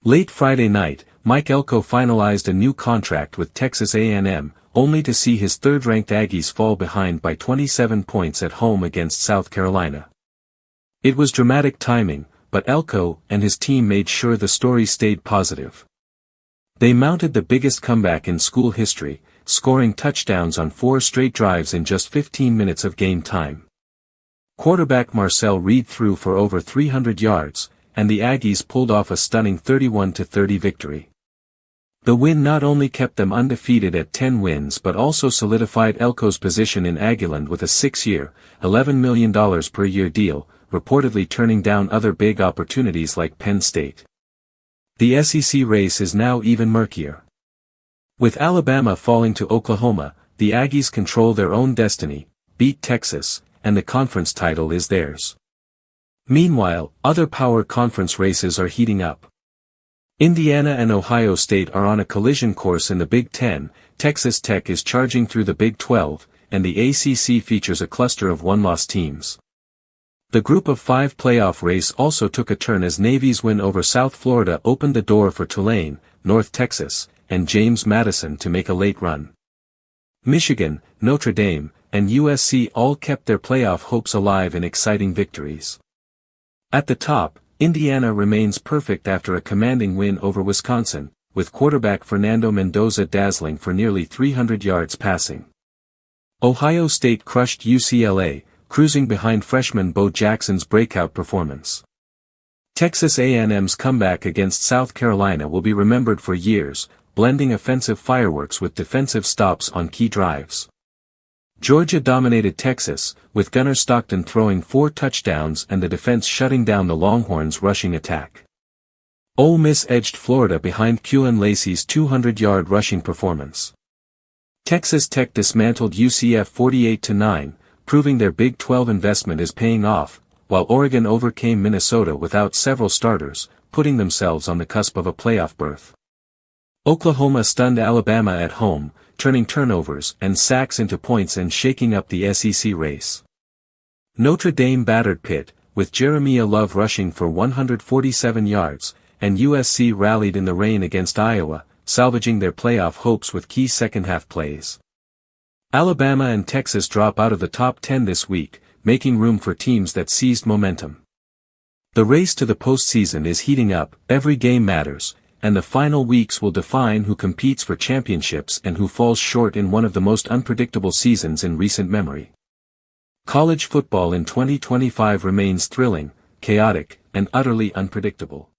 Late Friday night, Mike Elko finalized a new contract with Texas A&M, only to see his third-ranked Aggies fall behind by 27 points at home against South Carolina. It was dramatic timing, but Elko and his team made sure the story stayed positive. They mounted the biggest comeback in school history, scoring touchdowns on 4 straight drives in just 15 minutes of game time. Quarterback Marcel Reed threw for over 300 yards, and the Aggies pulled off a stunning 31-30 victory. The win not only kept them undefeated at 10 wins but also solidified Elko's position in Aggieland with a 6-year, $11 million per year deal, reportedly turning down other big opportunities like Penn State. The SEC race is now even murkier. With Alabama falling to Oklahoma, the Aggies control their own destiny, beat Texas, and the conference title is theirs. Meanwhile, other power conference races are heating up. Indiana and Ohio State are on a collision course in the Big Ten, Texas Tech is charging through the Big 12, and the ACC features a cluster of one-loss teams. The Group of 5 playoff race also took a turn as Navy's win over South Florida opened the door for Tulane, North Texas, and James Madison to make a late run. Michigan, Notre Dame, and USC all kept their playoff hopes alive in exciting victories. At the top, Indiana remains perfect after a commanding win over Wisconsin, with quarterback Fernando Mendoza dazzling for nearly 300 yards passing. Ohio State crushed UCLA, cruising behind freshman Bo Jackson's breakout performance. Texas A&M's comeback against South Carolina will be remembered for years, blending offensive fireworks with defensive stops on key drives. Georgia dominated Texas, with Gunnar Stockton throwing 4 touchdowns and the defense shutting down the Longhorns' rushing attack. Ole Miss edged Florida behind Cullen Lacey's 200-yard rushing performance. Texas Tech dismantled UCF 48-9, proving their Big 12 investment is paying off, while Oregon overcame Minnesota without several starters, putting themselves on the cusp of a playoff berth. Oklahoma stunned Alabama at home, turning turnovers and sacks into points and shaking up the SEC race. Notre Dame battered Pitt, with Jeremiah Love rushing for 147 yards, and USC rallied in the rain against Iowa, salvaging their playoff hopes with key second-half plays. Alabama and Texas drop out of the top 10 this week, making room for teams that seized momentum. The race to the postseason is heating up, every game matters, and the final weeks will define who competes for championships and who falls short in one of the most unpredictable seasons in recent memory. College football in 2025 remains thrilling, chaotic, and utterly unpredictable.